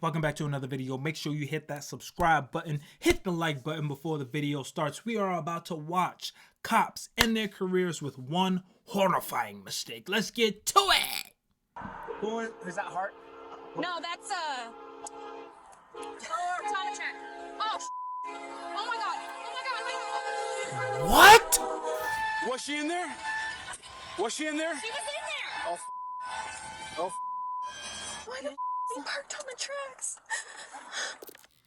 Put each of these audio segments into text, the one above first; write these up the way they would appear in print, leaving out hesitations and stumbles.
Welcome back to another video. Make sure you hit that subscribe button, hit the like button before the video starts. We are about to watch cops end their careers with one horrifying mistake. Let's get to it. Who is that, Hart? No, that's optometrist. Oh, oh my god. Oh my god. What? Was she in there? Was she in there? She was in there. Oh, oh. Why the he parked on the tracks?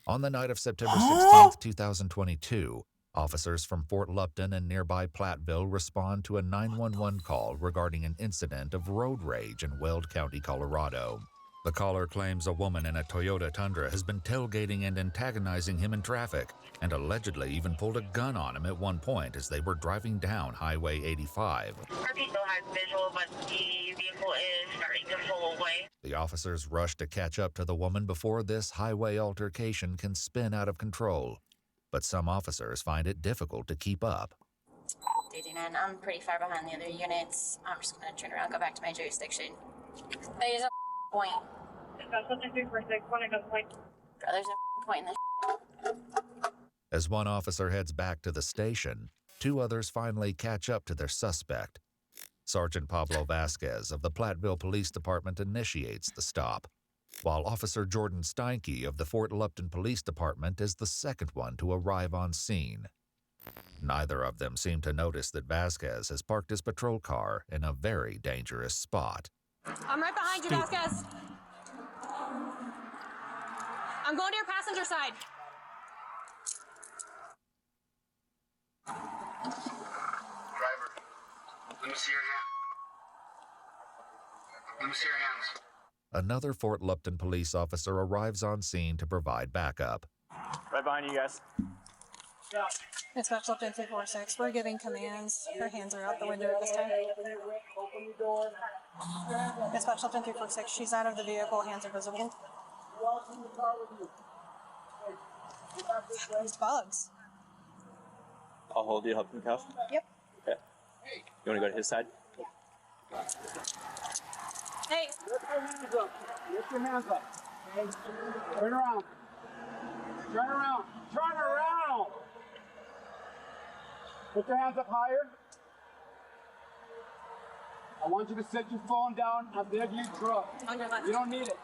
On the night of September 16th, 2022, officers from Fort Lupton and nearby Platteville respond to a 911 call regarding an incident of road rage in Weld County, Colorado. The caller claims a woman in a Toyota Tundra has been tailgating and antagonizing him in traffic, and allegedly even pulled a gun on him at one point as they were driving down Highway 85. Harvey still has visual, but the vehicle is starting to pull away. The officers rush to catch up to the woman before this highway altercation can spin out of control. But some officers find it difficult to keep up. D9, I'm pretty far behind the other units. I'm just going to turn around, go back to my jurisdiction. There's a point. That's something 346, one at gunpoint. Bro, there's no point in this. As one officer heads back to the station, two others finally catch up to their suspect. Sergeant Pablo Vasquez of the Platteville Police Department initiates the stop, while Officer Jordan Steinke of the Fort Lupton Police Department is the second one to arrive on scene. Neither of them seem to notice that Vasquez has parked his patrol car in a very dangerous spot. I'm right behind you, Vasquez. I'm going to your passenger side. Driver, let me see your hand. Let me see your hands. Another Fort Lupton police officer arrives on scene to provide backup. Right behind you guys. Dispatch Lupton 346. We're giving commands. Her hands are out the window at this time. Dispatch Lupton 346. She's out of the vehicle. Hands are visible. These bugs. I'll hold you, help him cuff. Yep. Okay. You want to go to his side? Hey. Lift your hands up. Lift your hands up. Okay. Turn around. Turn around. Turn around. Put your hands up higher. I want you to set your phone down at the edge of your truck. On your left. You don't need it.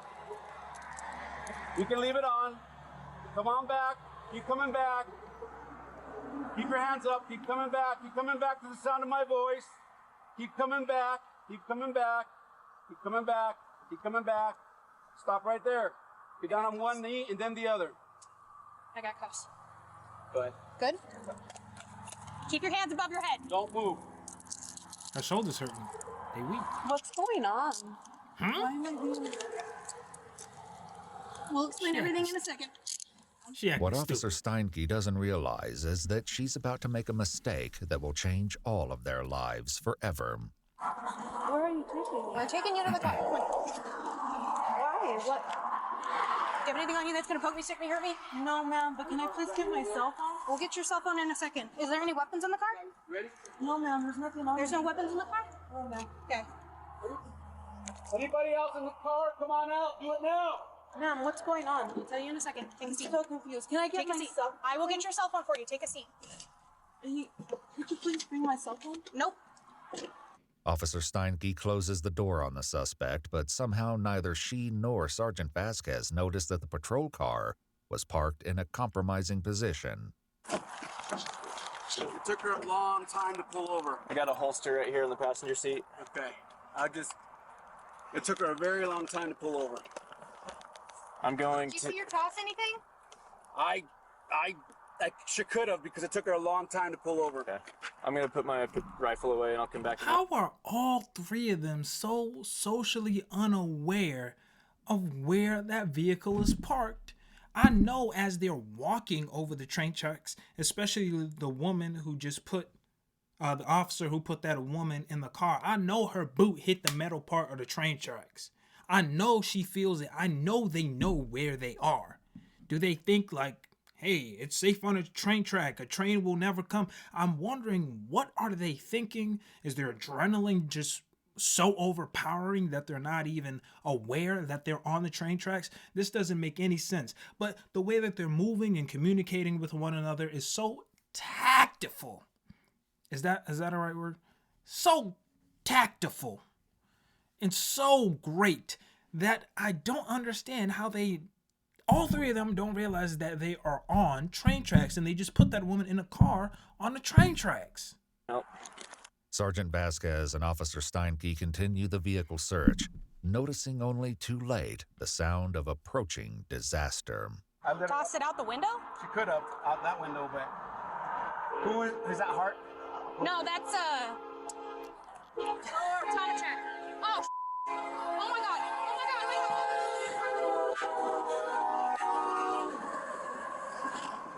You can leave it on. Come on back. Keep coming back. Keep your hands up. Keep coming back. Keep coming back to the sound of my voice. Keep coming back. Keep coming back. Keep coming back. Keep coming back. Stop right there. Get down on one knee and then the other. I got cuffs. Go ahead. Good? Keep your hands above your head. Don't move. Her shoulders hurting. They weak. What's going on? Huh? Why am I doing We'll explain everything in a second. She acting What stupid. Officer Steinke doesn't realize is that she's about to make a mistake that will change all of their lives forever. Where are you taking me? We're taking you to the car. Come on. Why? What? Do you have anything on you that's going to poke me, stick me, hurt me? No, ma'am, but can I please get my cell phone? We'll get your cell phone in a second. Is there any weapons in the car? Ready? No, ma'am, there's nothing on There's no weapons in the car? Oh, no. Okay. Anybody else in the car? Come on out. Do it now. Ma'am, what's going on? I'll tell you in a second. Take a seat. I'm so confused. Can I get Take a my seat. cell phone? I will get your cell phone for you. Take a seat. Could you please bring my cell phone? Nope. Officer Steinke closes the door on the suspect, but somehow neither she nor Sergeant Vasquez noticed that the patrol car was parked in a compromising position. It took her a long time to pull over. I got a holster right here in the passenger seat. Okay. It took her a very long time to pull over. I'm going Did you to... see your toss anything? I she could have because it took her a long time to pull over. Okay. I'm going to put my rifle away and I'll come back. How are all three of them so socially unaware of where that vehicle is parked? I know as they're walking over the train tracks, especially the woman who just put, the officer who put that woman in the car, I know her boot hit the metal part of the train tracks. I know she feels it. I know they know where they are. Do they think like, hey, it's safe on a train track, a train will never come? I'm wondering, what are they thinking? Is their adrenaline just so overpowering that they're not even aware that they're on the train tracks. This doesn't make any sense. But the way that they're moving and communicating with one another is so tactful. Is that a right word? So tactful and so great that I don't understand how all three of them don't realize that they are on train tracks, and they just put that woman in a car on the train tracks. Nope. Sergeant Vasquez and Officer Steinke continue the vehicle search, noticing only too late the sound of approaching disaster. Toss it out the window? She could have out that window, but who is that? Hart? No, that's Time check. Oh, oh my god. Oh my god.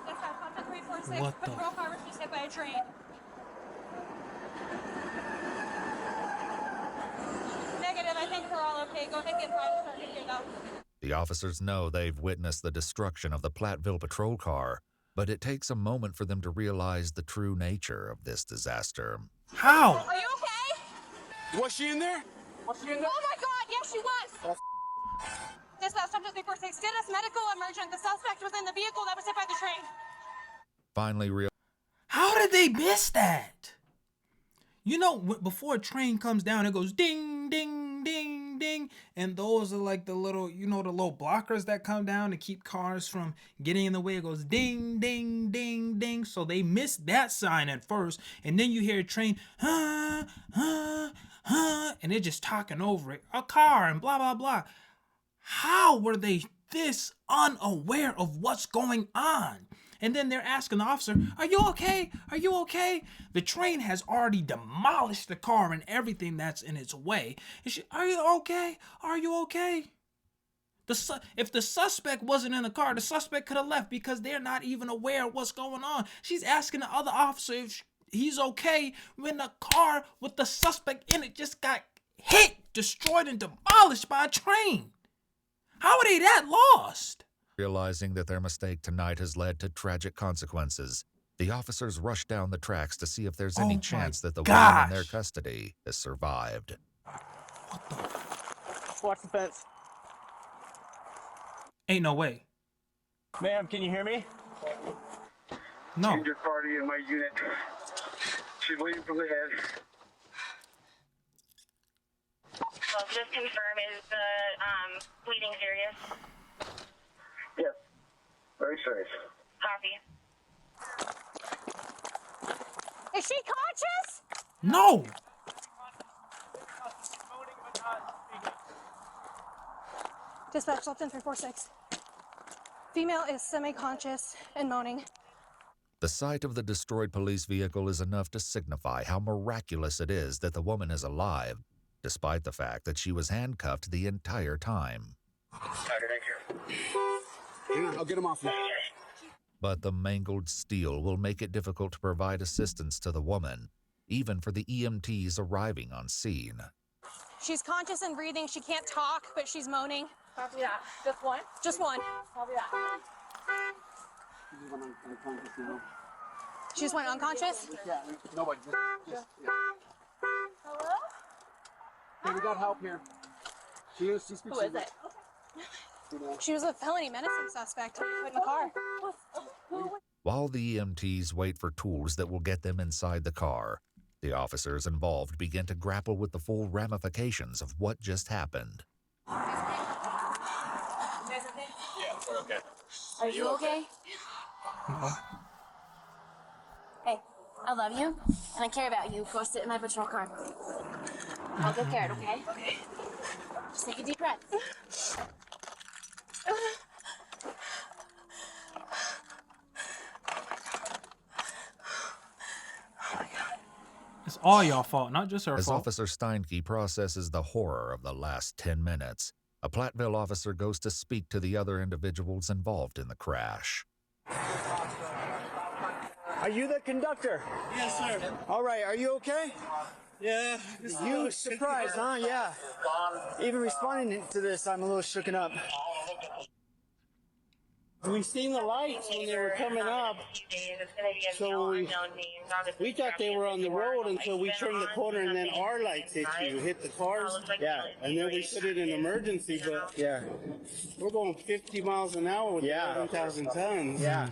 That's our contact 346. What the- Patrol car was just hit by a train. Negative. I think we're all okay. Go ahead and get private started here, though. The officers know they've witnessed the destruction of the Platteville patrol car, but it takes a moment for them to realize the true nature of this disaster. How? Are you okay? Was she in there? Was she in there? Oh my god, yes, she was. Dispatch, Subject 346. Did us medical emergent. The suspect was in the vehicle that was hit by the train. Finally, How did they miss that? You know, before a train comes down, it goes ding, ding, ding, ding. And those are like the little, the little blockers that come down to keep cars from getting in the way. It goes ding, ding, ding, ding. So they missed that sign at first. And then you hear a train, huh, huh, huh. And they're just talking over it. A car and blah, blah, blah. How were they this unaware of what's going on? And then they're asking the officer, are you okay? Are you okay? The train has already demolished the car and everything that's in its way. And are you okay? Are you okay? If the suspect wasn't in the car, the suspect could have left because they're not even aware of what's going on. She's asking the other officer if he's okay when the car with the suspect in it just got hit, destroyed, and demolished by a train. How are they that lost? realizing that their mistake tonight has led to tragic consequences, the officers rush down the tracks to see if there's any chance that the woman in their custody has survived. What the? Watch the fence. Ain't no way. Ma'am, can you hear me? No. Injured party in my unit. She's bleeding from the head. Well, just confirm, is the bleeding serious? Yes. Very serious. Copy. Is she conscious? No. Dispatch, Lupton 346. Female is semi-conscious and moaning. The sight of the destroyed police vehicle is enough to signify how miraculous it is that the woman is alive, despite the fact that she was handcuffed the entire time. I'll get him off now. But the mangled steel will make it difficult to provide assistance to the woman, even for the EMTs arriving on scene. She's conscious and breathing. She can't talk, but she's moaning. Copy that. Just one? Just one. Copy that. She just went unconscious? Yeah, nobody. Just yeah. Hello? Hey, we got help here. She speaks Who is it? She was a felony menacing suspect put in the car. While the EMTs wait for tools that will get them inside the car, the officers involved begin to grapple with the full ramifications of what just happened. Okay. Are you okay? No. Hey, I love you, and I care about you. Go sit in my patrol car. I'll take care of it, okay? Okay. Just take a deep breath. It's all y'all fault, not just her As fault. Officer Steinke processes the horror of the last 10 minutes, a Platteville officer goes to speak to the other individuals involved in the crash. Are you the conductor? Yes, sir. All right, are you okay? Yeah. You surprised, huh? Yeah. Even responding to this, I'm a little shooken up. We seen the lights when they were coming up, so we thought they were on the road until we turned the corner, and then our lights hit you, hit the cars. Yeah, and then we put it in emergency, but yeah, we're going 50 miles an hour with 1,000 tons. Yeah.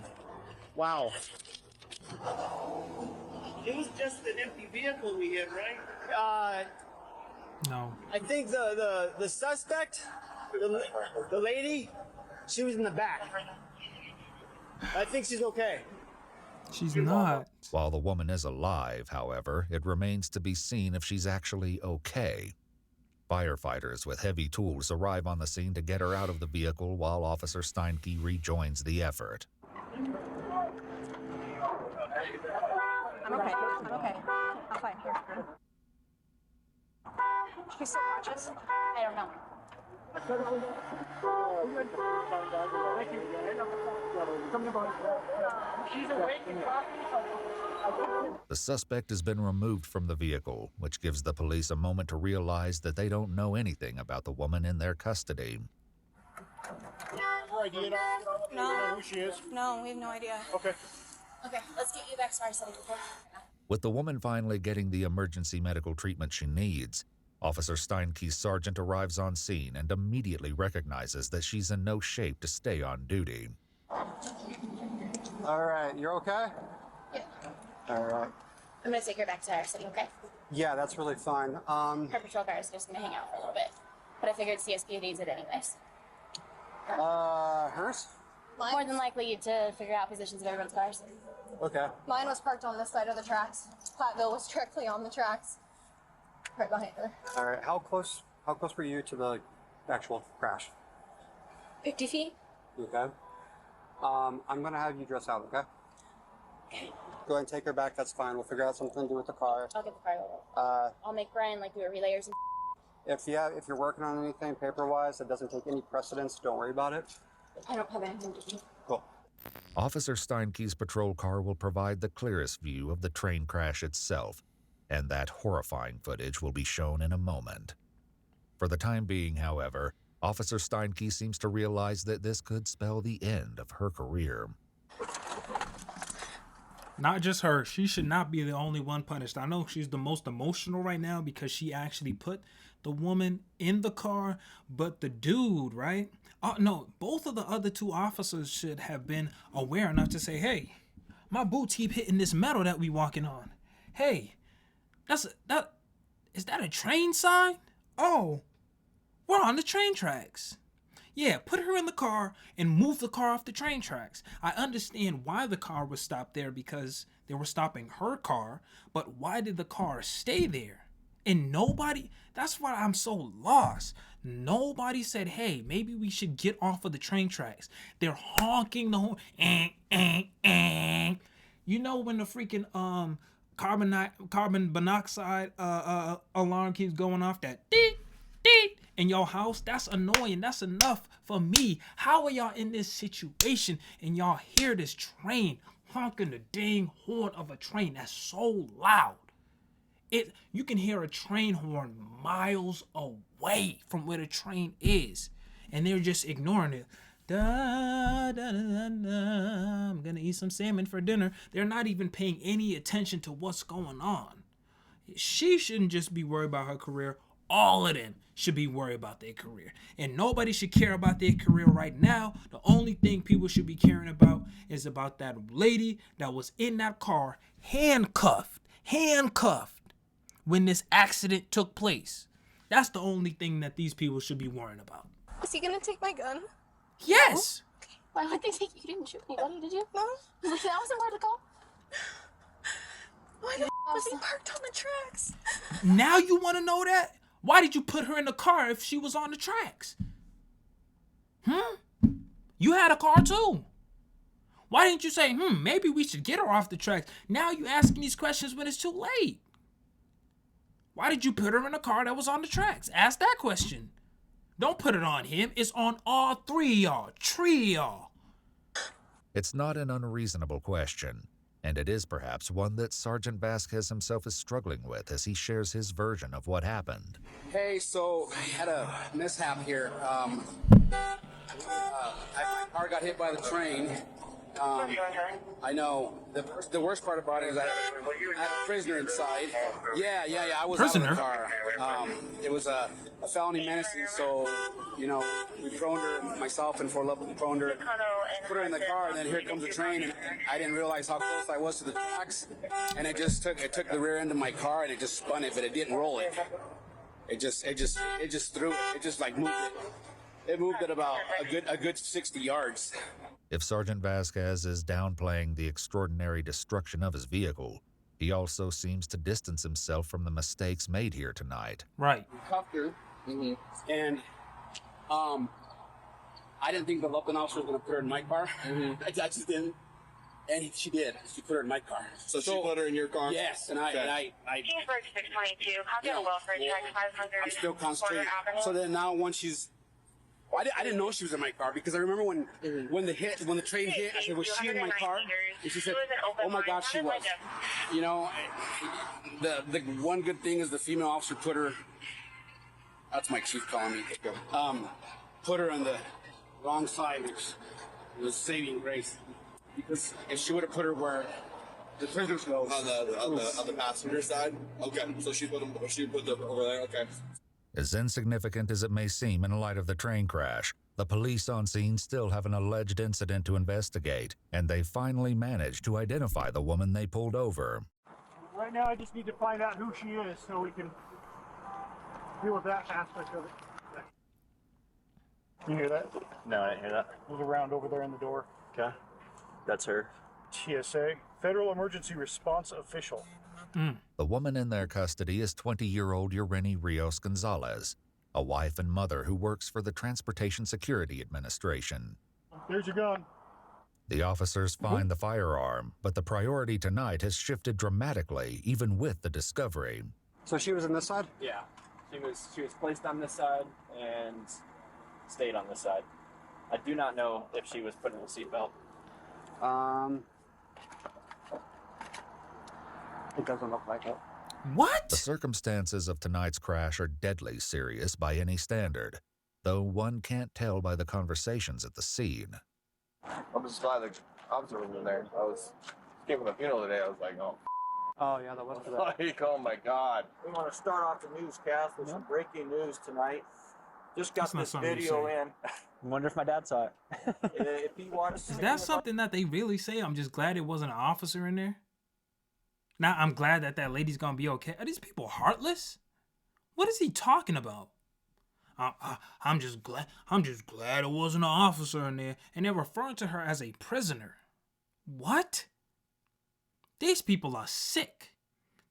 Wow. It was just an empty vehicle we hit, right? No. I think the suspect, the lady, she was in the back. I think she's okay. She's not. While the woman is alive, however, it remains to be seen if she's actually okay. Firefighters with heavy tools arrive on the scene to get her out of the vehicle while Officer Steinke rejoins the effort. I'm okay. I'm okay. I'm fine. Here. She's still conscious? I don't know. The suspect has been removed from the vehicle, which gives the police a moment to realize that they don't know anything about the woman in their custody. No. Who she is? No, we have no idea. Okay. Okay, let's get you back to our setting. With the woman finally getting the emergency medical treatment she needs, Officer Steinke's sergeant arrives on scene and immediately recognizes that she's in no shape to stay on duty. All right, you're okay? Yeah. All right. I'm gonna take her back to our city, okay? Yeah, that's really fine. Her patrol car is just gonna hang out for a little bit. But I figured CSP needs it anyways. Hers? More than likely to figure out positions of everyone's cars. Okay. Mine was parked on this side of the tracks. Platteville was directly on the tracks. Right behind her. All right, how close were you to the actual crash? 50 feet? Okay. I'm gonna have you dress out, okay? Okay. Go ahead and take her back, that's fine. We'll figure out something to do with the car. I'll get the car. I'll make Brian do a relayers and If you're working on anything paper-wise that doesn't take any precedence, don't worry about it. I don't have anything to do. Cool. Officer Steinke's patrol car will provide the clearest view of the train crash itself, and that horrifying footage will be shown in a moment. For the time being, however, Officer Steinke seems to realize that this could spell the end of her career. Not just her. She should not be the only one punished. I know she's the most emotional right now because she actually put the woman in the car, but the dude, right? No, both of the other two officers should have been aware enough to say, hey, my boots keep hitting this metal that we walking on. Hey, is that a train sign? Oh, we're on the train tracks. Yeah, put her in the car and move the car off the train tracks. I understand why the car was stopped there because they were stopping her car, but why did the car stay there? And nobody, that's why I'm so lost. Nobody said, hey, maybe we should get off of the train tracks. They're honking the horn. You know when the freaking carbon monoxide alarm keeps going off, that deet, deet, in your house? That's annoying. That's enough for me. How are y'all in this situation and y'all hear this train honking the dang horn of a train? That's so loud. You can hear a train horn miles away from where the train is, and they're just ignoring it. Da, da, da, da, I'm gonna eat some salmon for dinner. They're not even paying any attention to what's going on. She shouldn't just be worried about her career. All of them should be worried about their career. And nobody should care about their career right now. The only thing people should be caring about is about that lady that was in that car handcuffed when this accident took place. That's the only thing that these people should be worrying about. Is he gonna take my gun? Yes! Why would they think you didn't shoot anybody, did you? No. That wasn't part of the call? Why the was he parked on the tracks? Now you want to know that? Why did you put her in the car if she was on the tracks? You had a car too. Why didn't you say, maybe we should get her off the tracks? Now you asking these questions when it's too late. Why did you put her in a car that was on the tracks? Ask that question. Don't put it on him. It's on all three of y'all. Tree of y'all. It's not an unreasonable question, and it is perhaps one that Sergeant Vasquez himself is struggling with as he shares his version of what happened. Hey, so I had a mishap here. My car car got hit by the train. I know. The worst part about it is I had a prisoner inside. Yeah. I was out of the car. It was a felony menacing, so, you know, we prone her, myself and 4 level proned her, put her in the car, and then here comes the train, and I didn't realize how close I was to the tracks, and it took the rear end of my car, and it just spun it, but it didn't roll it. It just threw it. It just like moved it. It moved it about a good 60 yards. If Sergeant Vasquez is downplaying the extraordinary destruction of his vehicle, he also seems to distance himself from the mistakes made here tonight. Right. We cuffed her, and I didn't think the Lupton officer was going to put her in my car. I just didn't. And she did. She put her in my car. So she put her in your car? Yes, and Kingsburg 622, copy a welfare check 500. I'm still concentrating. So then now once she's... Well, I didn't know she was in my car because I remember when the train hit, I said, was she in my car? And she said, oh my God, she was. You know, the one good thing is the female officer put her... That's my chief calling me. Put her on the wrong side, which was saving grace. Because if she would have put her where the prisoners go on the passenger side, okay. So she put them over there, okay. As insignificant as it may seem in light of the train crash, the police on scene still have an alleged incident to investigate, and they finally managed to identify the woman they pulled over. Right now, I just need to find out who she is so we can deal with that aspect of it. You hear that? No, I didn't hear that. Look around over there in the door. Okay. That's her. TSA, Federal Emergency Response Official. The woman in their custody is 20-year-old Ureni Rios-Gonzalez, a wife and mother who works for the Transportation Security Administration. There's your gun. The officers find the firearm, but the priority tonight has shifted dramatically, even with the discovery. So she was on this side? Yeah. She was placed on this side and stayed on this side. I do not know if she was put in a seatbelt. It doesn't look like it. What? The circumstances of tonight's crash are deadly serious by any standard, though one can't tell by the conversations at the scene. I'm just glad the officer was in there. Came from the funeral today. I was like, oh. Oh, yeah, that was for that. Like, oh my God. We want to start off the newscast with some breaking news tonight. Just got this video in. I wonder if my dad saw it. If he wants Is that something that they really say? I'm just glad it wasn't an officer in there. Now I'm glad that lady's gonna be okay. Are these people heartless? What is he talking about? I'm just glad it wasn't an officer in there, and they're referring to her as a prisoner. What? These people are sick.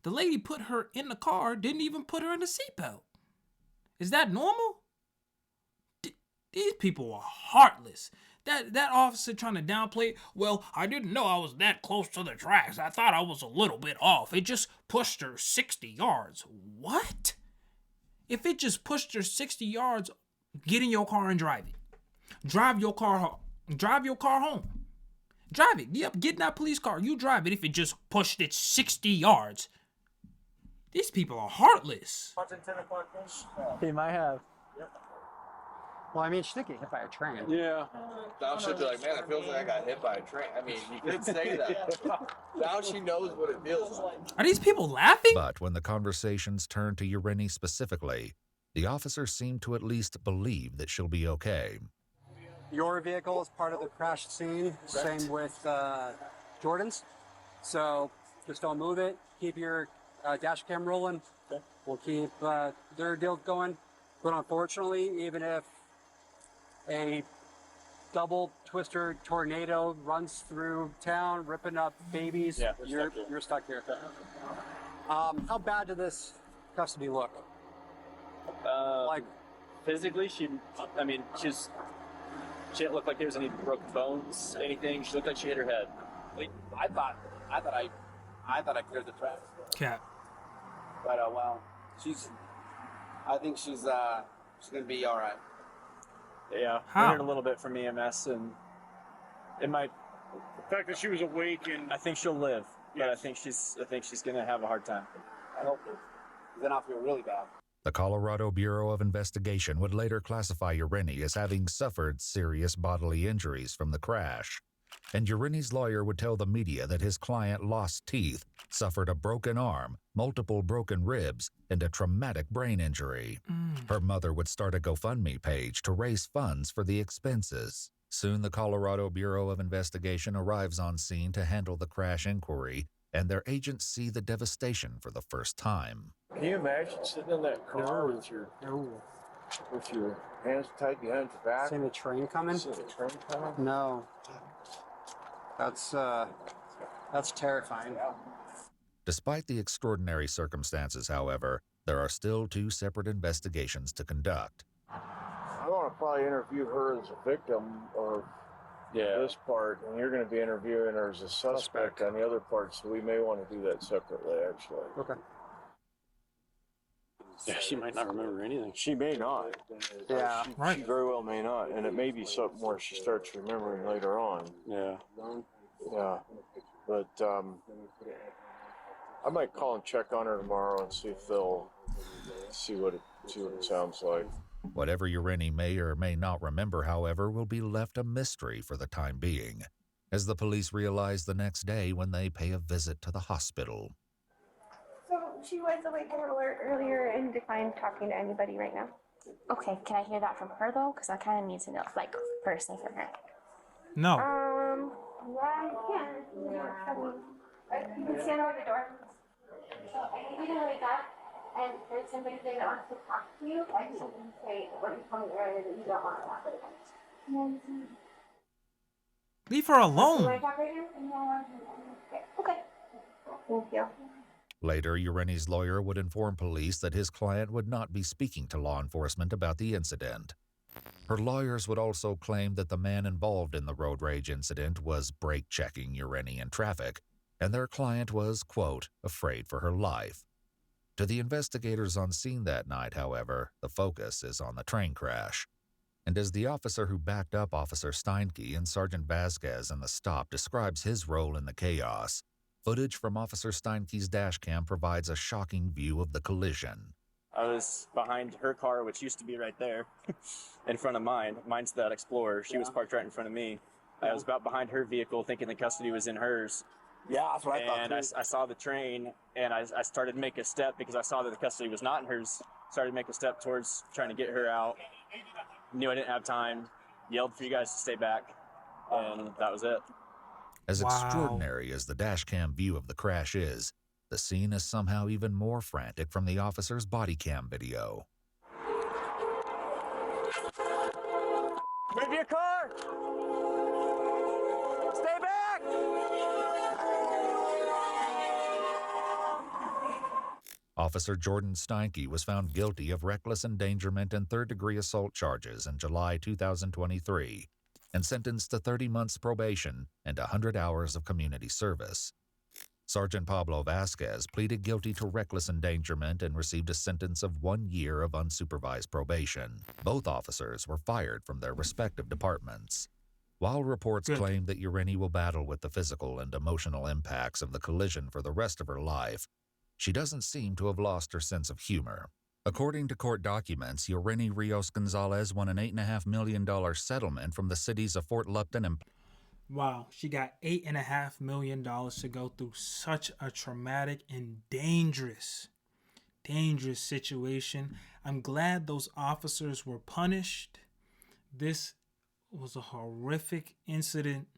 The lady put her in the car, didn't even put her in the seatbelt. Is that normal? These people are heartless. That officer trying to downplay it, well, I didn't know I was that close to the tracks. I thought I was a little bit off. It just pushed her 60 yards. What? If it just pushed her 60 yards, get in your car and drive it. Drive your car home. Drive your car home. Drive it. Yep, get in that police car. You drive it if it just pushed it 60 yards. These people are heartless. Watching 10 o'clock news? He might have. Yep. Well, I mean, she did get hit by a train. Yeah. Now she'll be like, man, it feels like I got hit by a train. I mean, you could say that. Now she knows what it feels like. Are these people laughing? But when the conversations turn to Ureni specifically, the officers seem to at least believe that she'll be okay. Your vehicle is part of the crash scene. Correct. Same with Jordan's. So just don't move it. Keep your dash cam rolling. Okay. We'll keep their deal going. But unfortunately, even if a double twister tornado runs through town, ripping up babies, yeah, you're stuck here. How bad did this custody look? Like physically, she didn't look like there was any broken bones, anything. She looked like she hit her head. I thought I cleared the tracks. Cap. But well, I think she's gonna be all right. Yeah, How? I heard a little bit from EMS, and it might. The fact that she was awake and I think she'll live, but I think she's gonna have a hard time. I hope. Then I'll feel really bad. The Colorado Bureau of Investigation would later classify Ureni as having suffered serious bodily injuries from the crash. And Ureni's lawyer would tell the media that his client lost teeth, suffered a broken arm, multiple broken ribs, and a traumatic brain injury. Her mother would start a GoFundMe page to raise funds for the expenses. Soon the Colorado Bureau of Investigation arrives on scene to handle the crash inquiry, and their agents see the devastation for the first time. Can you imagine sitting in that car with your hands tied behind your back? Seeing a train coming? Seeing a train coming? No. That's terrifying. Despite the extraordinary circumstances, however, there are still 2 separate investigations to conduct. I want to probably interview her as a victim of this part, and you're going to be interviewing her as a suspect on the other part, so we may want to do that separately, actually. Okay. Yeah, she might not remember anything. She may not. Yeah. She very well may not, and it may be something where she starts remembering later on. Yeah. Yeah. But I might call and check on her tomorrow and see if they'll see what it sounds like. Whatever Ureni may or may not remember, however, will be left a mystery for the time being, as the police realize the next day when they pay a visit to the hospital. So she was awake and alert earlier and declined talking to anybody right now. Okay, can I hear that from her though? Because I kind of need to know, like, personally from her. No. Yeah, you can. You can stand over the door. So you can wake up, and there's somebody there that wants to talk to you. I can say what you told me earlier that you don't want to talk with them. Leave her alone. Can I talk right now? Okay. Thank you. Later, Ureni's lawyer would inform police that his client would not be speaking to law enforcement about the incident. Her lawyers would also claim that the man involved in the road rage incident was brake-checking Ureni in traffic, and their client was, quote, afraid for her life. To the investigators on scene that night, however, the focus is on the train crash. And as the officer who backed up Officer Steinke and Sergeant Vasquez in the stop describes his role in the chaos, footage from Officer Steinke's dashcam provides a shocking view of the collision. I was behind her car, which used to be right there, in front of mine. Mine's that Explorer. She was parked right in front of me. I was about behind her vehicle, thinking the custody was in hers. Yeah, that's what I thought. And I saw the train, and I started to make a step because I saw that the custody was not in hers. Started to make a step towards trying to get her out. Knew I didn't have time. Yelled for you guys to stay back, and that was it. As extraordinary as the dashcam view of the crash is, the scene is somehow even more frantic from the officer's body cam video. Move your car! Stay back! Officer Jordan Steinke was found guilty of reckless endangerment and third-degree assault charges in July 2023 and sentenced to 30 months probation and 100 hours of community service. Sergeant Pablo Vasquez pleaded guilty to reckless endangerment and received a sentence of 1 year of unsupervised probation. Both officers were fired from their respective departments. While reports claim that Ureni will battle with the physical and emotional impacts of the collision for the rest of her life, she doesn't seem to have lost her sense of humor. According to court documents, Ureni Rios-Gonzalez won an $8.5 million settlement from the cities of Fort Lupton and... Wow, she got $8.5 million to go through such a traumatic and dangerous situation. I'm glad those officers were punished. This was a horrific incident.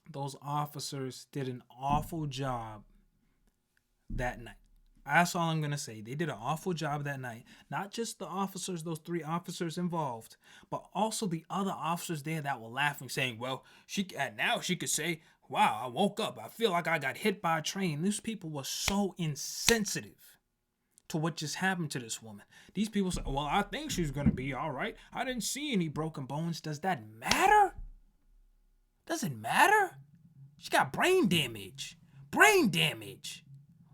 Those officers did an awful job that night. That's all I'm going to say. They did an awful job that night. Not just the officers, those 3 officers involved, but also the other officers there that were laughing, saying, well, now she could say, wow, I woke up. I feel like I got hit by a train. These people were so insensitive to what just happened to this woman. These people said, well, I think she's going to be all right. I didn't see any broken bones. Does that matter? Does it matter? She got brain damage. Brain damage.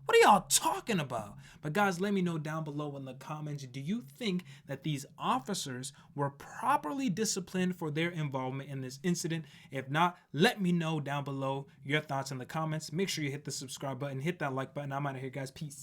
What are y'all talking about? But guys, let me know down below in the comments, do you think that these officers were properly disciplined for their involvement in this incident? If not, let me know down below your thoughts in the comments. Make sure you hit the subscribe button, hit that like button. I'm out of here, guys. Peace.